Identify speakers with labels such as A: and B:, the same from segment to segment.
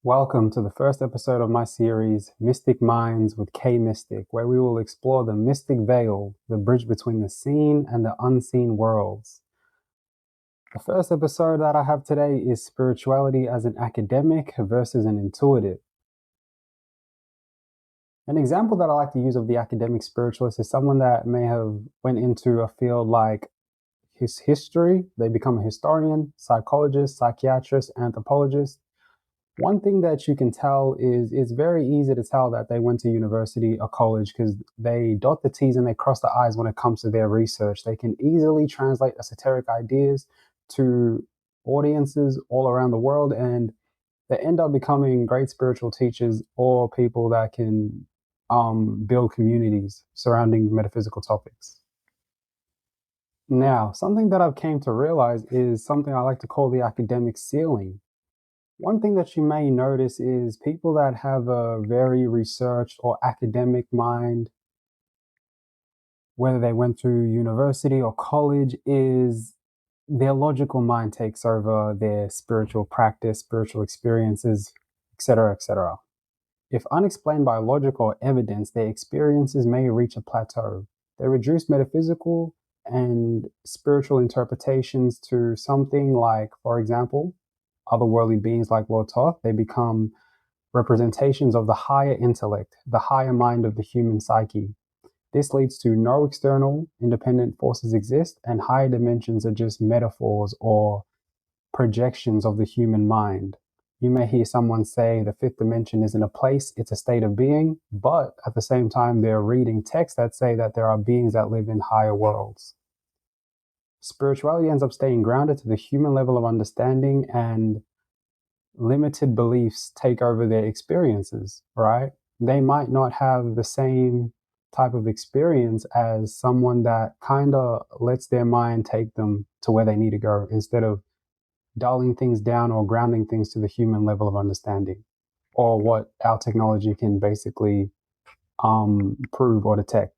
A: Welcome to the first episode of my series, Mystic Minds with Kay.mystic, where we will explore the mystic veil, the bridge between the seen and the unseen worlds. The first episode that I have today is spirituality as an academic versus an intuitive. An example that I like to use of the academic spiritualist is someone that may have went into a field like his history. They become a historian, psychologist, psychiatrist, anthropologist. One thing that you can tell is it's very easy to tell that they went to university or college because they dot the T's and they cross the I's when it comes to their research. They can easily translate esoteric ideas to audiences all around the world, and they end up becoming great spiritual teachers or people that can build communities surrounding metaphysical topics. Now, something that I've came to realize is something I like to call the academic ceiling. One thing that you may notice is people that have a very researched or academic mind, whether they went through university or college, is their logical mind takes over their spiritual practice, spiritual experiences, etc., etc. If unexplained by logic or evidence, their experiences may reach a plateau. They reduce metaphysical and spiritual interpretations to something like, for example, otherworldly beings like Lord Thoth. They become representations of the higher intellect, the higher mind of the human psyche. This leads to no external independent forces exist, and higher dimensions are just metaphors or projections of the human mind. You may hear someone say the fifth dimension isn't a place, it's a state of being, but at the same time, they're reading texts that say that there are beings that live in higher worlds. Spirituality ends up staying grounded to the human level of understanding, and limited beliefs take over their experiences, right? They might not have the same type of experience as someone that kind of lets their mind take them to where they need to go instead of dialing things down or grounding things to the human level of understanding, or what our technology can basically prove or detect.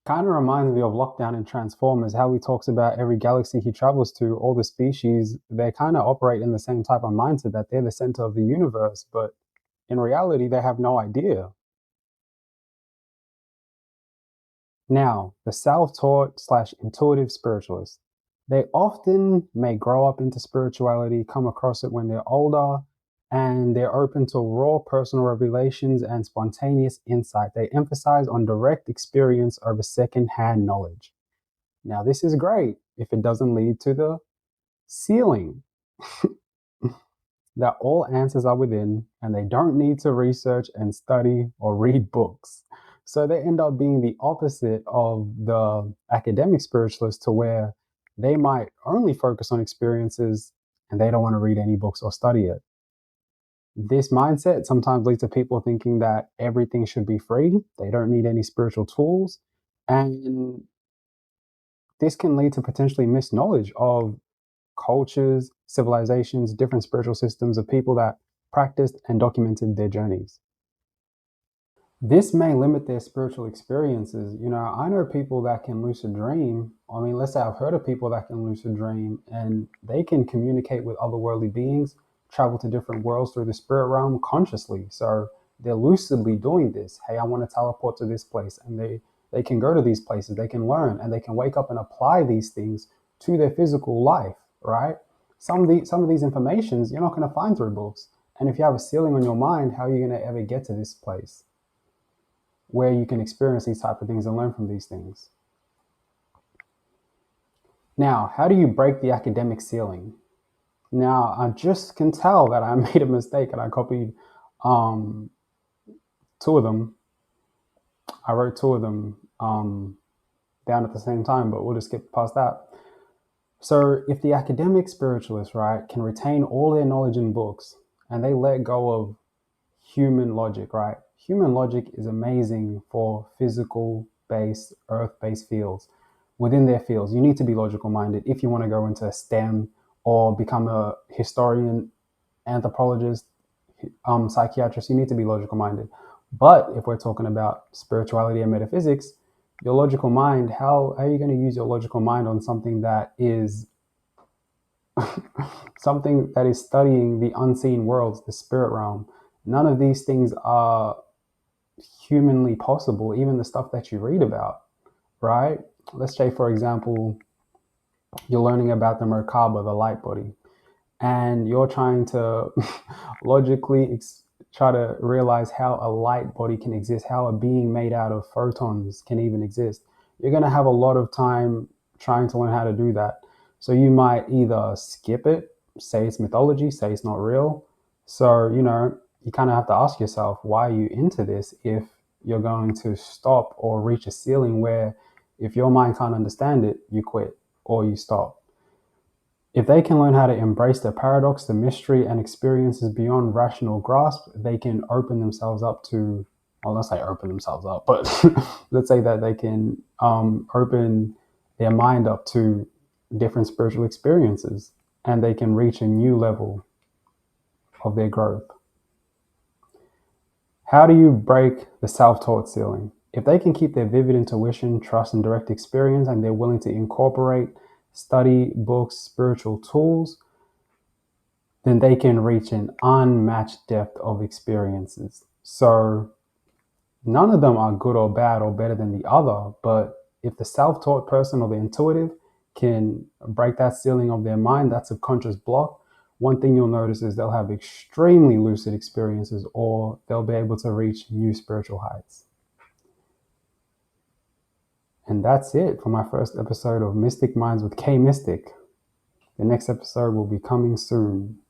A: Kind of reminds me of Lockdown in Transformers, how he talks about every galaxy he travels to, all the species, they kind of operate in the same type of mindset that they're the center of the universe, but in reality, they have no idea. Now, the self-taught slash intuitive spiritualist. They often may grow up into spirituality, come across it when they're older, and they're open to raw personal revelations and spontaneous insight. They emphasize on direct experience over second-hand knowledge. Now, this is great if it doesn't lead to the ceiling. That all answers are within and they don't need to research and study or read books. So they end up being the opposite of the academic spiritualist, to where they might only focus on experiences and they don't want to read any books or study it. This mindset sometimes leads to people thinking that everything should be free, they don't need any spiritual tools, and this can lead to potentially misknowledge of cultures, civilizations, different spiritual systems of people that practiced and documented their journeys. This may limit their spiritual experiences. I know people that can lucid dream. I mean, let's say I've heard of people that can lucid dream and they can communicate with otherworldly beings, travel to different worlds through the spirit realm consciously. So they're lucidly doing this. Hey, I want to teleport to this place, and they can go to these places, they can learn, and they can wake up and apply these things to their physical life, right? Some of these informations you're not going to find through books. And if you have a ceiling on your mind, how are you going to ever get to this place where you can experience these type of things and learn from these things? Now, how do you break the academic ceiling? Now, I just can tell that I made a mistake and I copied um, two of them. I wrote two of them down at the same time, but we'll just skip past that. So, if the academic spiritualists, right, can retain all their knowledge in books and they let go of human logic, right? Human logic is amazing for physical based, earth based fields. Within their fields, you need to be logical minded if you want to go into STEM or become a historian, anthropologist, psychiatrist. You need to be logical minded. But if we're talking about spirituality and metaphysics, your logical mind, how are you going to use your logical mind on something that is something that is studying the unseen worlds, the spirit realm? None of these things are humanly possible, even the stuff that you read about, right? Let's say, for example, you're learning about the Merkaba, the light body, and you're trying to logically try to realize how a light body can exist, how a being made out of photons can even exist. You're going to have a lot of time trying to learn how to do that. So you might either skip it, say it's mythology, say it's not real. So, you kind of have to ask yourself, why are you into this if you're going to stop or reach a ceiling where if your mind can't understand it, you quit or you stop. If they can learn how to embrace the paradox, the mystery, and experiences beyond rational grasp, they can open themselves up to, well, let's say open themselves up, but let's say that they can open their mind up to different spiritual experiences and they can reach a new level of their growth. How do you break the self taught ceiling? If they can keep their vivid intuition, trust, and direct experience, and they're willing to incorporate study, books, spiritual tools, then they can reach an unmatched depth of experiences. So none of them are good or bad or better than the other, but if the self-taught person or the intuitive can break that ceiling of their mind, that subconscious block, one thing you'll notice is they'll have extremely lucid experiences or they'll be able to reach new spiritual heights. And that's it for my first episode of Mystic Minds with Kay.mystic. The next episode will be coming soon.